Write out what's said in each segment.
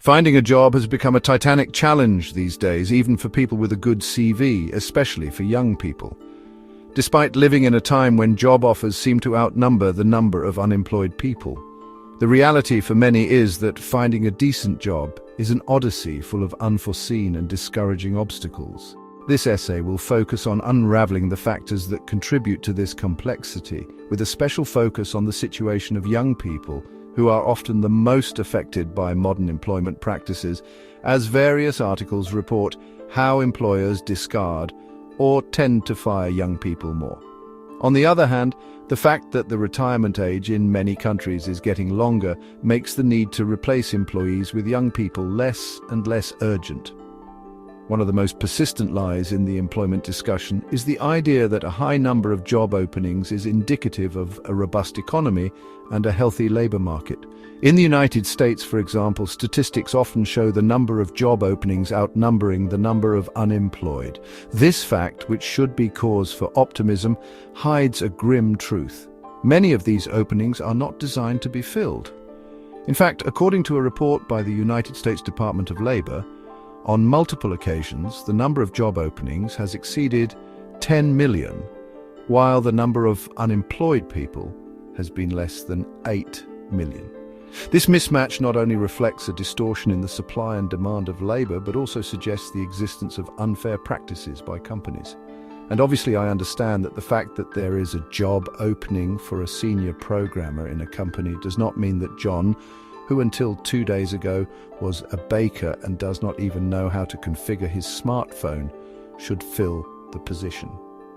Finding a job has become a titanic challenge these days, even for people with a good CV, especially for young people. Despite living in a time when job offers seem to outnumber the number of unemployed people, the reality for many is that finding a decent job is an odyssey full of unforeseen and discouraging obstacles. This essay will focus on unraveling the factors that contribute to this complexity, with a special focus on the situation of young people who are often the most affected by modern employment practices, as various articles report how employers discard or tend to fire young people more. On the other hand, the fact that the retirement age in many countries is getting longer makes the need to replace employees with young people less and less urgent. One of the most persistent lies in the employment discussion is the idea that a high number of job openings is indicative of a robust economy and a healthy labor market. In the United States, for example, statistics often show the number of job openings outnumbering the number of unemployed. This fact, which should be cause for optimism, hides a grim truth. Many of these openings are not designed to be filled. In fact, according to a report by the United States Department of Labor, on multiple occasions, the number of job openings has exceeded 10 million, while the number of unemployed people has been less than 8 million. This mismatch not only reflects a distortion in the supply and demand of labor, but also suggests the existence of unfair practices by companies. And obviously I understand that the fact that there is a job opening for a senior programmer in a company does not mean that John, who until 2 days ago was a baker and does not even know how to configure his smartphone, should fill the position.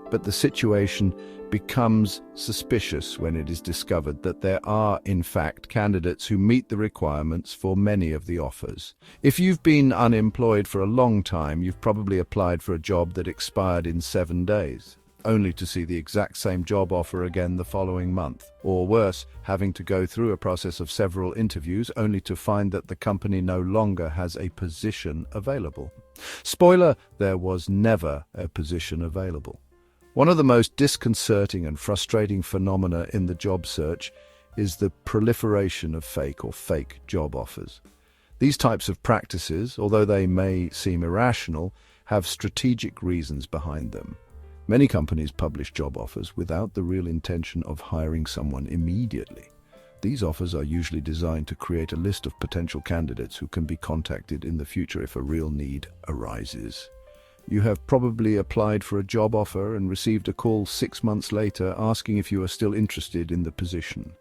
But the situation becomes suspicious when it is discovered that there are, in fact, candidates who meet the requirements for many of the offers. If you've been unemployed for a long time, you've probably applied for a job that expired in 7 days, only to see the exact same job offer again the following month. Or worse, having to go through a process of several interviews only to find that the company no longer has a position available. Spoiler, there was never a position available. One of the most disconcerting and frustrating phenomena in the job search is the proliferation of fake job offers. These types of practices, although they may seem irrational, have strategic reasons behind them. Many companies publish job offers without the real intention of hiring someone immediately. These offers are usually designed to create a list of potential candidates who can be contacted in the future if a real need arises. You have probably applied for a job offer and received a call 6 months later asking if you are still interested in the position.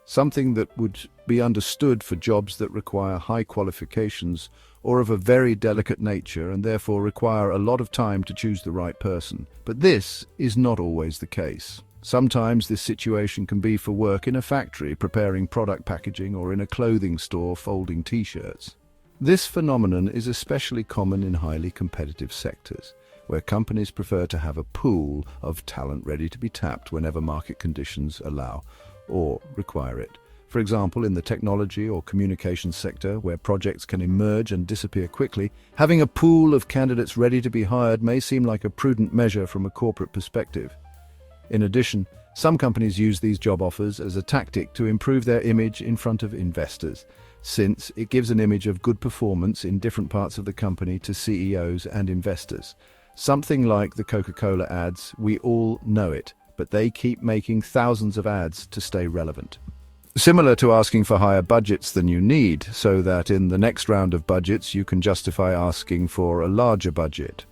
Something that would be understood for jobs that require high qualifications or of a very delicate nature and therefore require a lot of time to choose the right person. But this is not always the case. Sometimes this situation can be for work in a factory preparing product packaging or in a clothing store folding t-shirts. This phenomenon is especially common in highly competitive sectors, where companies prefer to have a pool of talent ready to be tapped whenever market conditions allow or require it. For example, in the technology or communications sector, where projects can emerge and disappear quickly, having a pool of candidates ready to be hired may seem like a prudent measure from a corporate perspective. In addition, some companies use these job offers as a tactic to improve their image in front of investors, since it gives an image of good performance in different parts of the company to CEOs and investors. Something like the Coca-Cola ads, we all know it, but they keep making thousands of ads to stay relevant. Similar to asking for higher budgets than you need, so that in the next round of budgets you can justify asking for a larger budget.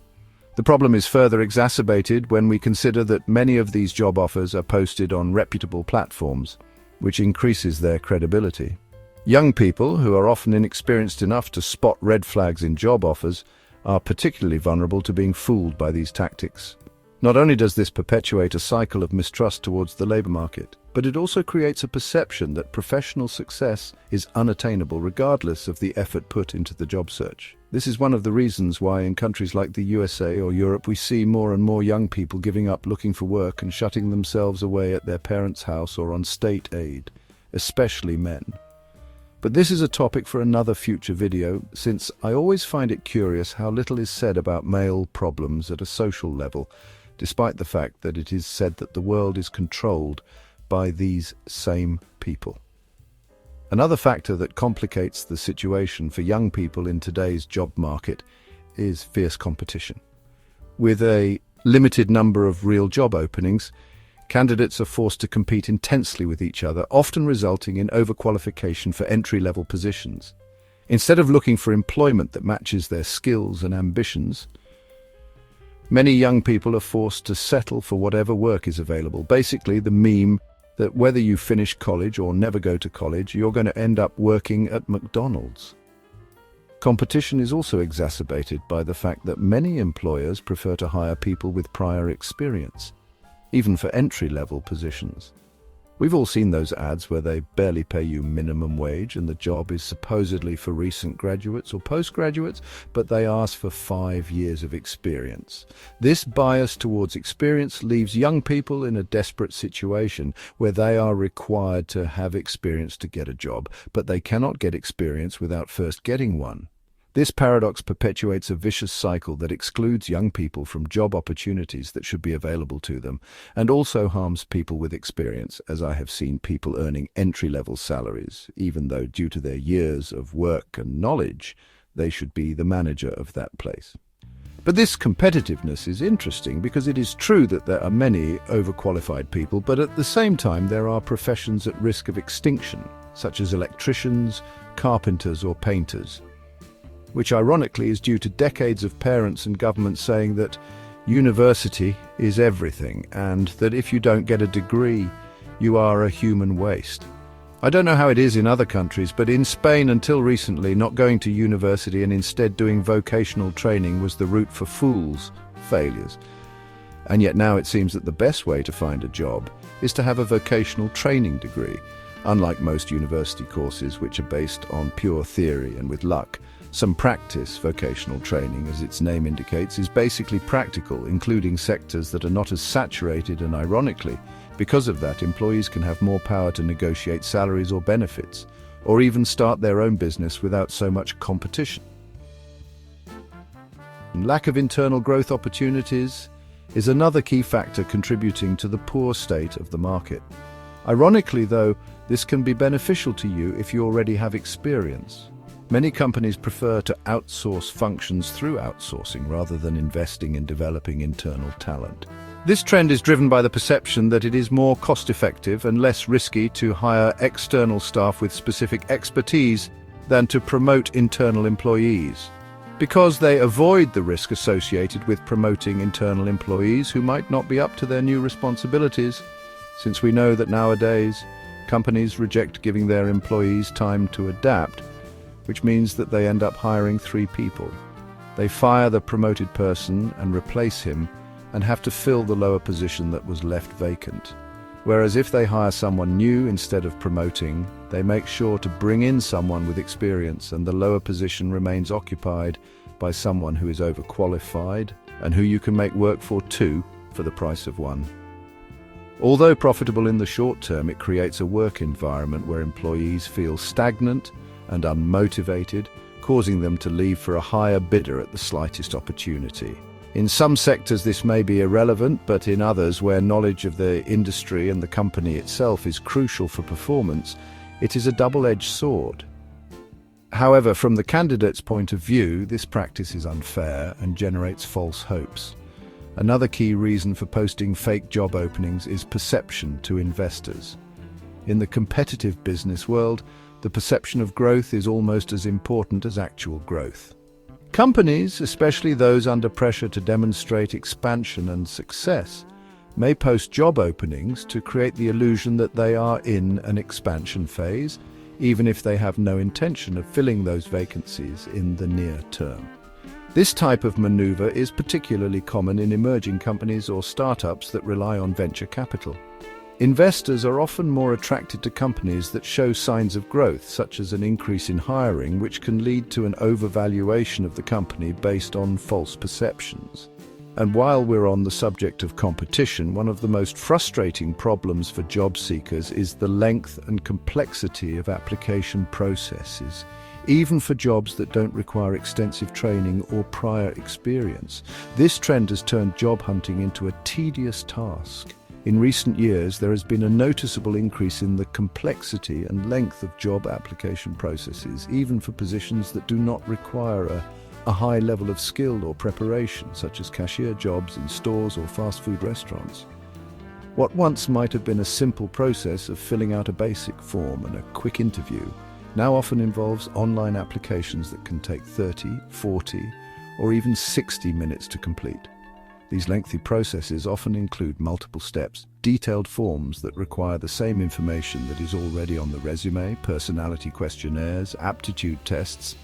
The problem is further exacerbated when we consider that many of these job offers are posted on reputable platforms, which increases their credibility. Young people, who are often inexperienced enough to spot red flags in job offers, are particularly vulnerable to being fooled by these tactics. Not only does this perpetuate a cycle of mistrust towards the labor market, but it also creates a perception that professional success is unattainable regardless of the effort put into the job search. This is one of the reasons why in countries like the USA or Europe we see more and more young people giving up looking for work and shutting themselves away at their parents' house or on state aid, especially men. But this is a topic for another future video, since I always find it curious how little is said about male problems at a social level, despite the fact that it is said that the world is controlled by these same people. Another factor that complicates the situation for young people in today's job market is fierce competition. With a limited number of real job openings, candidates are forced to compete intensely with each other, often resulting in overqualification for entry-level positions. Instead of looking for employment that matches their skills and ambitions, many young people are forced to settle for whatever work is available. Basically, the meme that whether you finish college or never go to college, you're going to end up working at McDonald's. Competition is also exacerbated by the fact that many employers prefer to hire people with prior experience, even for entry-level positions. We've all seen those ads where they barely pay you minimum wage and the job is supposedly for recent graduates or postgraduates, but they ask for 5 years of experience. This bias towards experience leaves young people in a desperate situation where they are required to have experience to get a job, but they cannot get experience without first getting one. This paradox perpetuates a vicious cycle that excludes young people from job opportunities that should be available to them, and also harms people with experience, as I have seen people earning entry-level salaries, even though due to their years of work and knowledge, they should be the manager of that place. But this competitiveness is interesting because it is true that there are many overqualified people, but at the same time there are professions at risk of extinction, such as electricians, carpenters or painters, which ironically is due to decades of parents and governments saying that university is everything and that if you don't get a degree, you are a human waste. I don't know how it is in other countries, but in Spain until recently, not going to university and instead doing vocational training was the route for fools, failures. And yet now it seems that the best way to find a job is to have a vocational training degree, unlike most university courses which are based on pure theory and with luck. Some practice vocational training, as its name indicates, is basically practical, including sectors that are not as saturated, and ironically, because of that, employees can have more power to negotiate salaries or benefits, or even start their own business without so much competition. Lack of internal growth opportunities is another key factor contributing to the poor state of the market. Ironically, though, this can be beneficial to you if you already have experience. Many companies prefer to outsource functions through outsourcing rather than investing in developing internal talent. This trend is driven by the perception that it is more cost-effective and less risky to hire external staff with specific expertise than to promote internal employees, because they avoid the risk associated with promoting internal employees who might not be up to their new responsibilities, since we know that nowadays companies reject giving their employees time to adapt, which means that they end up hiring 3 people. They fire the promoted person and replace him and have to fill the lower position that was left vacant. Whereas if they hire someone new instead of promoting, they make sure to bring in someone with experience and the lower position remains occupied by someone who is overqualified and who you can make work for 2 for the price of 1. Although profitable in the short term, it creates a work environment where employees feel stagnant and unmotivated, causing them to leave for a higher bidder at the slightest opportunity. In some sectors this may be irrelevant, but in others where knowledge of the industry and the company itself is crucial for performance, it is a double-edged sword. However, from the candidate's point of view, this practice is unfair and generates false hopes. Another key reason for posting fake job openings is perception to investors. In the competitive business world, the perception of growth is almost as important as actual growth. Companies, especially those under pressure to demonstrate expansion and success, may post job openings to create the illusion that they are in an expansion phase, even if they have no intention of filling those vacancies in the near term. This type of maneuver is particularly common in emerging companies or startups that rely on venture capital. Investors are often more attracted to companies that show signs of growth, such as an increase in hiring, which can lead to an overvaluation of the company based on false perceptions. And while we're on the subject of competition, one of the most frustrating problems for job seekers is the length and complexity of application processes, even for jobs that don't require extensive training or prior experience. This trend has turned job hunting into a tedious task, In recent years, there has been a noticeable increase in the complexity and length of job application processes, even for positions that do not require a high level of skill or preparation, such as cashier jobs in stores or fast food restaurants. What once might have been a simple process of filling out a basic form and a quick interview now often involves online applications that can take 30, 40, or even 60 minutes to complete. These lengthy processes often include multiple steps, detailed forms that require the same information that is already on the resume, personality questionnaires, aptitude tests,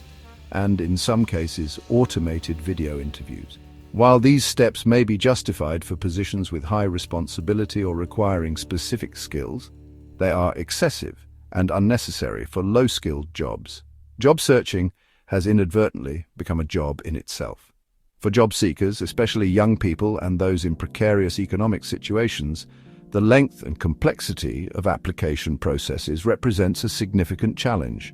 and in some cases, automated video interviews. While these steps may be justified for positions with high responsibility or requiring specific skills, they are excessive and unnecessary for low-skilled jobs. Job searching has inadvertently become a job in itself. For job seekers, especially young people and those in precarious economic situations, the length and complexity of application processes represents a significant challenge.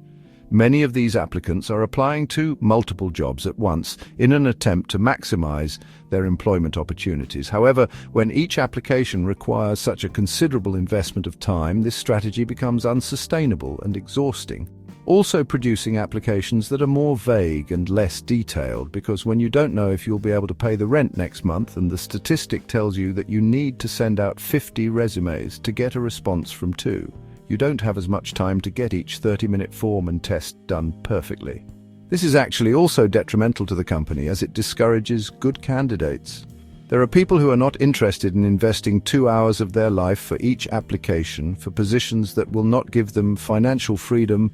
Many of these applicants are applying to multiple jobs at once in an attempt to maximize their employment opportunities. However, when each application requires such a considerable investment of time, this strategy becomes unsustainable and exhausting. Also producing applications that are more vague and less detailed, because when you don't know if you'll be able to pay the rent next month and the statistic tells you that you need to send out 50 resumes to get a response from 2, you don't have as much time to get each 30-minute form and test done perfectly. This is actually also detrimental to the company as it discourages good candidates. There are people who are not interested in investing 2 hours of their life for each application for positions that will not give them financial freedom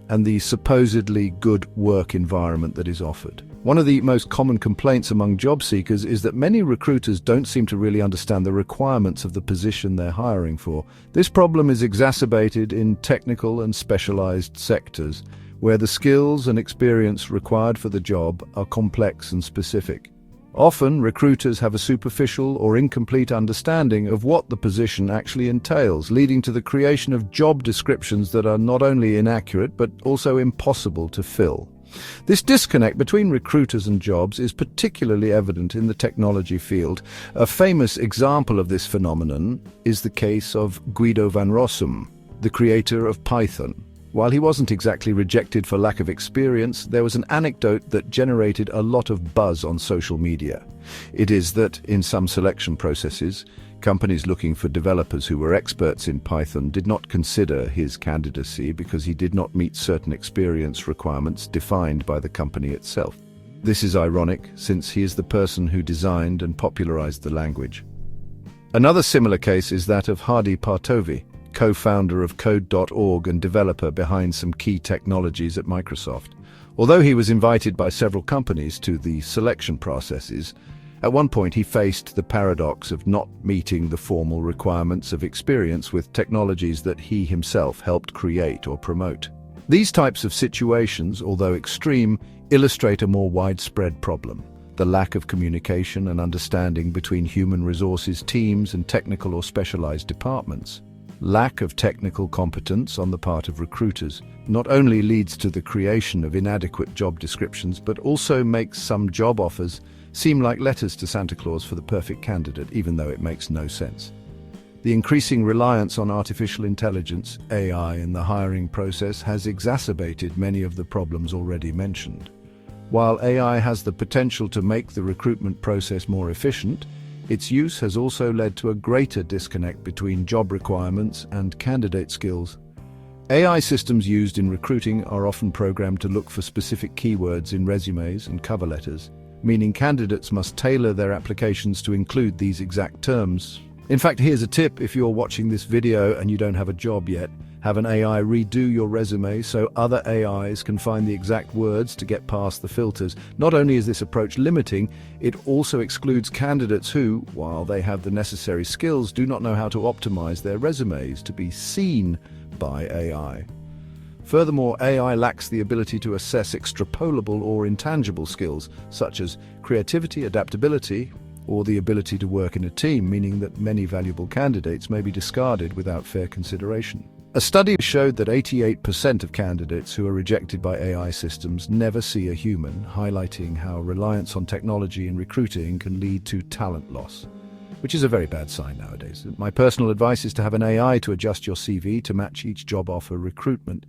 and the supposedly good work environment that is offered. One of the most common complaints among job seekers is that many recruiters don't seem to really understand the requirements of the position they're hiring for. This problem is exacerbated in technical and specialized sectors, where the skills and experience required for the job are complex and specific. Often, recruiters have a superficial or incomplete understanding of what the position actually entails, leading to the creation of job descriptions that are not only inaccurate but also impossible to fill. This disconnect between recruiters and jobs is particularly evident in the technology field. A famous example of this phenomenon is the case of Guido van Rossum, the creator of Python. While he wasn't exactly rejected for lack of experience, there was an anecdote that generated a lot of buzz on social media. It is that, in some selection processes, companies looking for developers who were experts in Python did not consider his candidacy because he did not meet certain experience requirements defined by the company itself. This is ironic, since he is the person who designed and popularized the language. Another similar case is that of Hadi Partovi, co-founder of Code.org and developer behind some key technologies at Microsoft. Although he was invited by several companies to the selection processes, at one point he faced the paradox of not meeting the formal requirements of experience with technologies that he himself helped create or promote. These types of situations, although extreme, illustrate a more widespread problem: the lack of communication and understanding between human resources teams and technical or specialized departments. Lack of technical competence on the part of recruiters not only leads to the creation of inadequate job descriptions, but also makes some job offers seem like letters to Santa Claus for the perfect candidate, even though it makes no sense. The increasing reliance on artificial intelligence, AI, in the hiring process has exacerbated many of the problems already mentioned. While AI has the potential to make the recruitment process more efficient, its use has also led to a greater disconnect between job requirements and candidate skills. AI systems used in recruiting are often programmed to look for specific keywords in resumes and cover letters, meaning candidates must tailor their applications to include these exact terms. In fact, here's a tip: if you're watching this video and you don't have a job yet, have an AI redo your resume so other AIs can find the exact words to get past the filters. Not only is this approach limiting, it also excludes candidates who, while they have the necessary skills, do not know how to optimize their resumes to be seen by AI. Furthermore, AI lacks the ability to assess extrapolable or intangible skills, such as creativity, adaptability, or the ability to work in a team, meaning that many valuable candidates may be discarded without fair consideration. A study showed that 88% of candidates who are rejected by AI systems never see a human, highlighting how reliance on technology in recruiting can lead to talent loss. which is a very bad sign nowadays. My personal advice is to have an AI to adjust your CV to match each job offer recruitment.